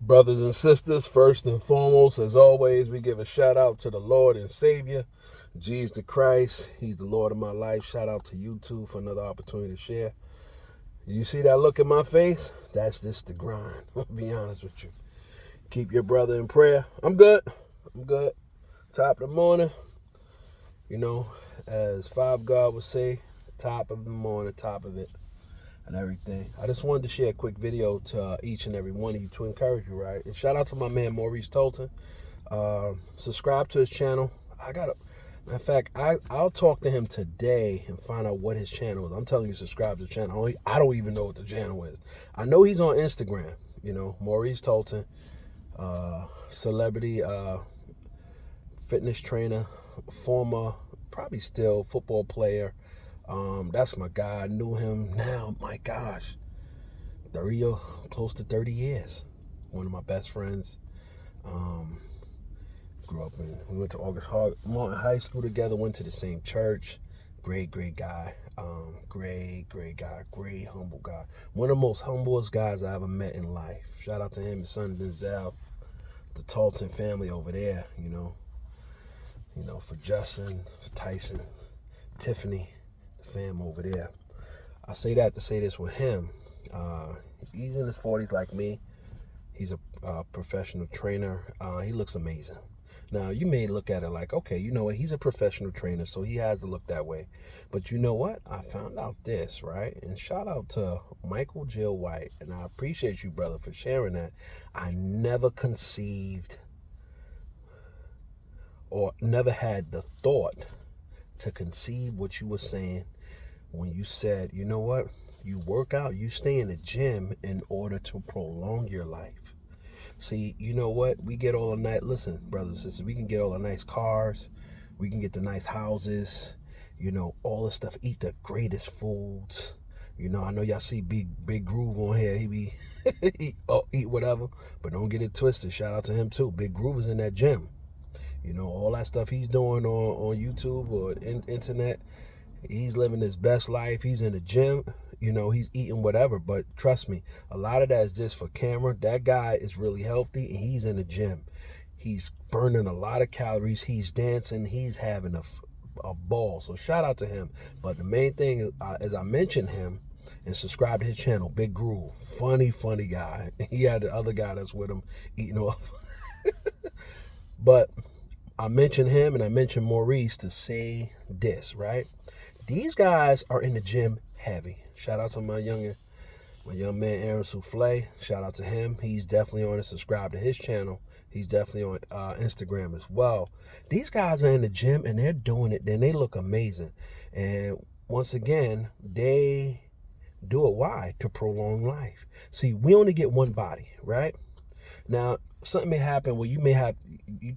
Brothers and sisters, first and foremost, as always, we give a shout out to the Lord and Savior, Jesus Christ. He's the Lord of my life. Shout out to you too for another opportunity to share. You see that look in my face? That's just the grind. I'll be honest with you. Keep your brother in prayer. I'm good. Top of the morning. You know, as Five God would say, top of the morning, top of it. And everything. I just wanted to share a quick video to each and every one of you to encourage you, right? And shout out to my man Maurice Tolton. Subscribe to his channel. Matter of fact, I'll talk to him today and find out what his channel is. I'm telling you, subscribe to his channel. I don't even know what the channel is. I know he's on Instagram. You know, Maurice Tolton, celebrity fitness trainer, former, probably still football player. That's my guy. I knew him now, my gosh, 30 or close to 30 years. One of my best friends. We went to August Martin High School together, went to the same church. Great guy. Great guy. Great humble guy. One of the most humblest guys I ever met in life. Shout out to him, his son Denzel, the Tolton family over there, you know, for Justin, for Tyson, Tiffany, fam over there. I say that to say this with him. He's in his 40s like me. He's a professional trainer. He looks amazing. Now, you may look at it like, okay, you know what? He's a professional trainer, so he has to look that way. But you know what? I found out this, right? And shout out to Michael Jill White. And I appreciate you, brother, for sharing that. I never conceived or never had the thought to conceive what you were saying when you said, you know what? You work out, you stay in the gym in order to prolong your life. See, you know what? We get all the night. Listen, brothers and sisters, we can get all the nice cars. We can get the nice houses, you know, all the stuff, eat the greatest foods. You know, I know y'all see Big Groove on here. He be eat whatever, but don't get it twisted. Shout out to him too. Big Groove is in that gym. You know, all that stuff he's doing on YouTube or internet. He's living his best life. He's in the gym. You know, he's eating whatever. But trust me, a lot of that is just for camera. That guy is really healthy, and he's in the gym. He's burning a lot of calories. He's dancing. He's having a ball. So shout out to him. But the main thing, as I mentioned him, and subscribe to his channel, Big Groove. Funny guy. He had the other guy that's with him eating off. But I mentioned him and I mentioned Maurice to say this, right? These guys are in the gym heavy. Shout out to my young man Aaron Souffle. Shout out to him. He's definitely on it. Subscribe to his channel. He's definitely on Instagram as well. These guys are in the gym and they're doing it. Then they look amazing. And once again, they do it. Why? To prolong life. See, we only get one body, right? Now, something may happen where you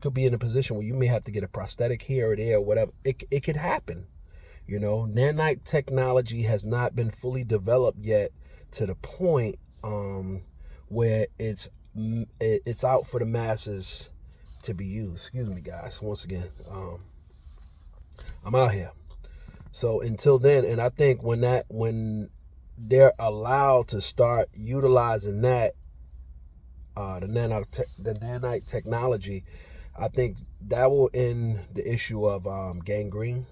could be in a position where you may have to get a prosthetic here or there or whatever. It could happen. You know, nanite technology has not been fully developed yet to the point where it's out for the masses to be used. Excuse me, guys. Once again, I'm out here. So until then, and I think when they're allowed to start utilizing that, the nanite technology, I think that will end the issue of gangrene.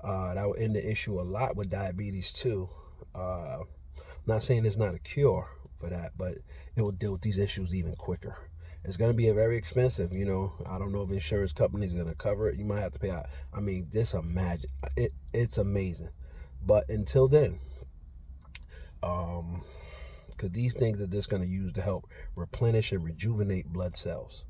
That will end the issue a lot with diabetes too. Not saying there's not a cure for that, but it will deal with these issues even quicker. It's going to be very expensive, you know. I don't know if insurance companies are going to cover it. You might have to pay out. I mean, it's amazing. But until then, because these things are just going to use to help replenish and rejuvenate blood cells.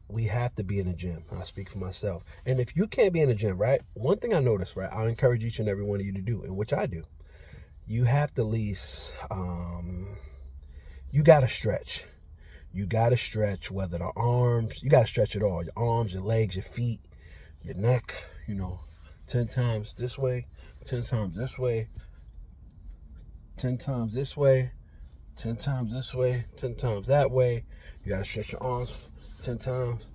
We have to be in the gym. I speak for myself. And if you can't be in the gym, right? One thing I noticed, right? I encourage each and every one of you to do, and which I do. You have to at least, you got to stretch. You got to stretch, whether the arms, you got to stretch it all. Your arms, your legs, your feet, your neck, you know, 10 times this way, 10 times this way, 10 times this way, 10 times this way, 10 times that way. You got to stretch your arms 10 times.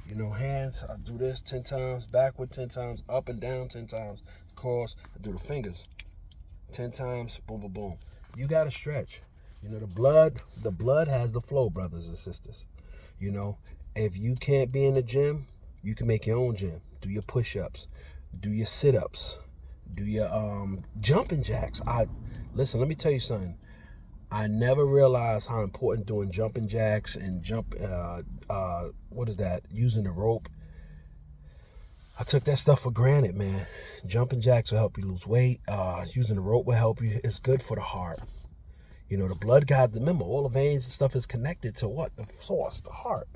You know, hands, I do this 10 times, backward 10 times, up and down 10 times, cross, I do the fingers 10 times, boom, boom, boom. You got to stretch. You know, the blood has the flow, brothers and sisters. You know, if you can't be in the gym, you can make your own gym. Do your push-ups, do your sit-ups, do your jumping jacks. Listen, let me tell you something. I never realized how important doing jumping jacks and using the rope. I took that stuff for granted, man. Jumping jacks will help you lose weight. Using the rope will help you. It's good for the heart. You know, the blood got, remember, all the veins and stuff is connected to what? The source, the heart.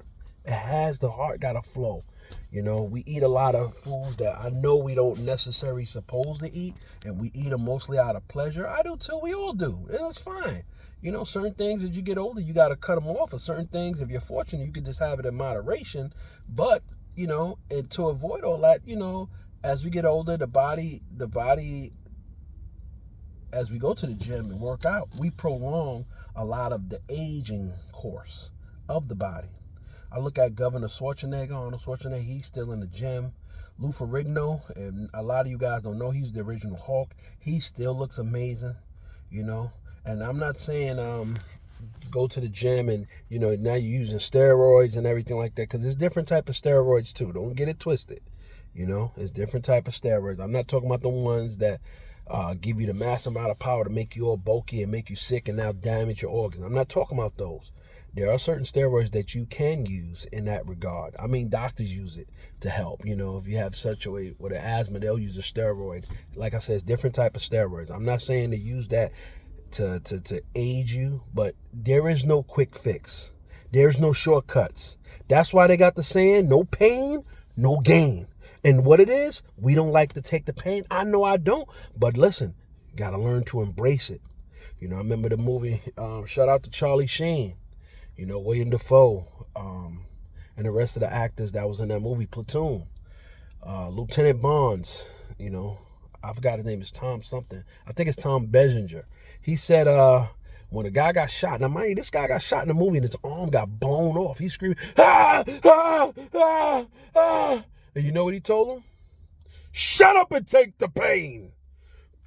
The heart got to flow. You know, we eat a lot of foods that I know we don't necessarily supposed to eat, and we eat them mostly out of pleasure. I do too. We all do. It's fine. You know, certain things as you get older, you got to cut them off. Or certain things, if you're fortunate, you can just have it in moderation. But, you know, and to avoid all that, you know, as we get older, the body, as we go to the gym and work out, we prolong a lot of the aging course of the body. I look at Governor Schwarzenegger, Arnold Schwarzenegger, he's still in the gym. Lou Ferrigno, and a lot of you guys don't know, he's the original Hulk. He still looks amazing, you know. And I'm not saying go to the gym and, you know, now you're using steroids and everything like that, because there's different type of steroids too. Don't get it twisted. You know, there's different type of steroids. I'm not talking about the ones that give you the mass amount of power to make you all bulky and make you sick and now damage your organs. I'm not talking about those. There are certain steroids that you can use in that regard. I mean, doctors use it to help. You know, if you have such a way with an asthma, they'll use a steroid. Like I said, it's different type of steroids. I'm not saying to use that to aid you, but there is no quick fix. There's no shortcuts. That's why they got the saying, no pain, no gain. And what it is, we don't like to take the pain. I know I don't, but listen, you got to learn to embrace it. You know, I remember the movie, shout out to Charlie Sheen, you know, William Dafoe, and the rest of the actors that was in that movie, Platoon, Lieutenant Bonds, you know, I forgot his name is Tom something. I think it's Tom Berenger. He said, when a guy got shot, now mind you, this guy got shot in the movie and his arm got blown off. He screamed, ah, ah, ah, ah. And you know what he told him? Shut up and take the pain.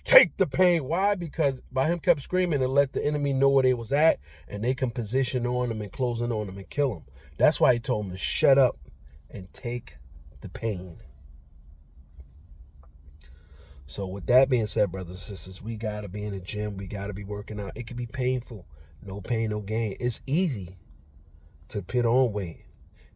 Take the pain. Why? Because by him kept screaming, it let the enemy know where they was at, and they can position on him and close in on him and kill him. That's why he told him to shut up and take the pain. So with that being said, brothers and sisters, we got to be in the gym. We got to be working out. It can be painful. No pain, no gain. It's easy to put on weight.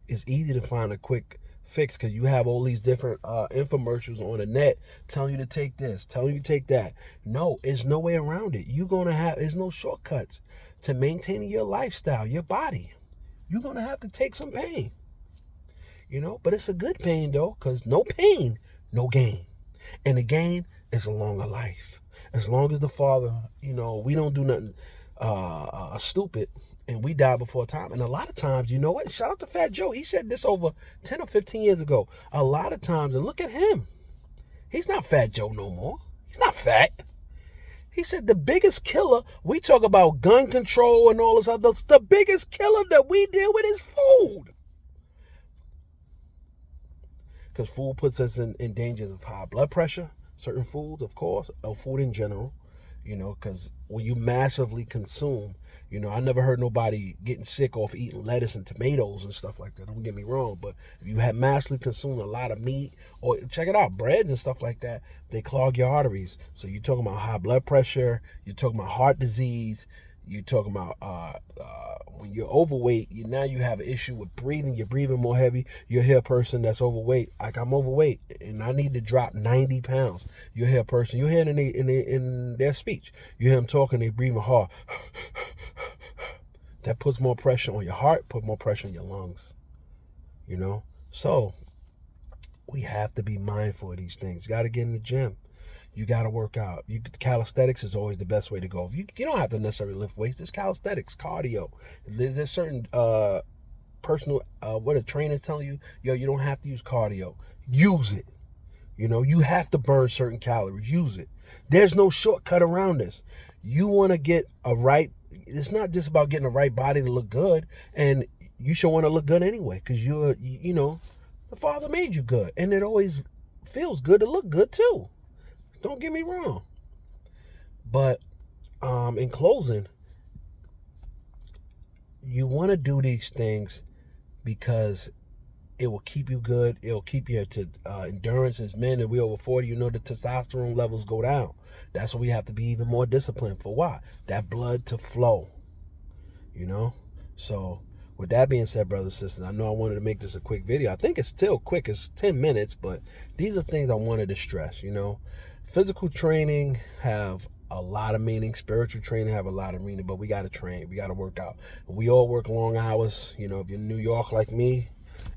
It's easy to find a quick fix because you have all these different infomercials on the net telling you to take this, telling you to take that. No, there's no way around it. There's no shortcuts to maintaining your lifestyle, your body. You're going to have to take some pain, you know, but it's a good pain though, because no pain, no gain. And the gain is a longer life. As long as the Father, you know, we don't do nothing stupid and we die before time. And a lot of times, you know what? Shout out to Fat Joe. He said this over 10 or 15 years ago. A lot of times, and look at him. He's not Fat Joe no more. He's not fat. He said the biggest killer, we talk about gun control and all this other, the biggest killer that we deal with is food. Because food puts us in danger of high blood pressure, certain foods, of course, or food in general, you know, because when you massively consume, you know, I never heard nobody getting sick off eating lettuce and tomatoes and stuff like that. Don't get me wrong, but if you have massively consumed a lot of meat, or check it out, breads and stuff like that, they clog your arteries. So you're talking about high blood pressure, you're talking about heart disease, you're talking about when you're overweight, now you have an issue with breathing. You're breathing more heavy. You'll hear a person that's overweight, like I'm overweight and I need to drop 90 pounds. You'll hear a person, you'll hear it in their speech. You hear them talking, they breathing hard. That puts more pressure on your heart, put more pressure on your lungs, you know? So we have to be mindful of these things. You got to get in the gym. You got to work out. Calisthenics is always the best way to go. You don't have to necessarily lift weights. There's calisthenics, cardio. There's certain personal, what a trainer's telling you, you don't have to use cardio. Use it. You know, you have to burn certain calories. Use it. There's no shortcut around this. You want to get it's not just about getting the right body to look good. And you should want to look good anyway, because you know, the Father made you good. And it always feels good to look good too. Don't get me wrong. But in closing, you want to do these things because it will keep you good. It'll keep you to endurance. As men, and we over 40, you know, the testosterone levels go down. That's why we have to be even more disciplined. For why? That blood to flow, you know? So with that being said, brothers and sisters, I know I wanted to make this a quick video. I think it's still quick. It's 10 minutes, but these are things I wanted to stress, you know? Physical training have a lot of meaning. Spiritual training have a lot of meaning, but we got to train. We got to work out. We all work long hours. You know, if you're in New York like me,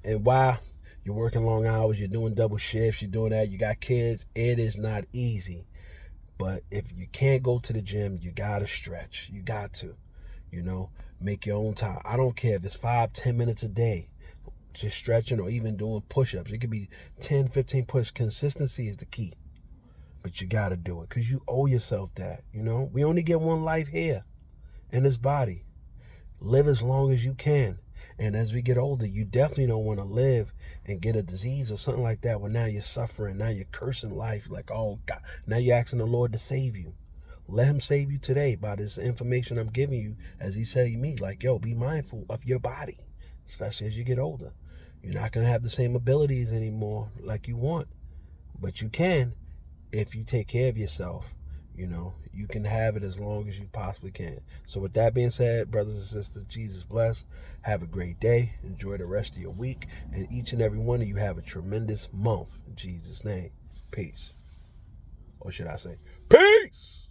and while you're working long hours, you're doing double shifts, you're doing that, you got kids, it is not easy. But if you can't go to the gym, you got to stretch. You got to, you know, make your own time. I don't care if it's 5-10 minutes a day, just stretching or even doing push-ups. It could be 10-15 push. Consistency is the key. But you got to do it because you owe yourself that, you know. We only get one life here in this body. Live as long as you can. And as we get older, you definitely don't want to live and get a disease or something like that where now you're suffering, now you're cursing life. Like, oh, God, now you're asking the Lord to save you. Let him save you today by this information I'm giving you, as he said to me, like, yo, be mindful of your body, especially as you get older. You're not going to have the same abilities anymore like you want, but you can if you take care of yourself. You know, you can have it as long as you possibly can. So with that being said, brothers and sisters, Jesus bless. Have a great day. Enjoy the rest of your week. And each and every one of you have a tremendous month. In Jesus' name, peace. Or should I say, peace?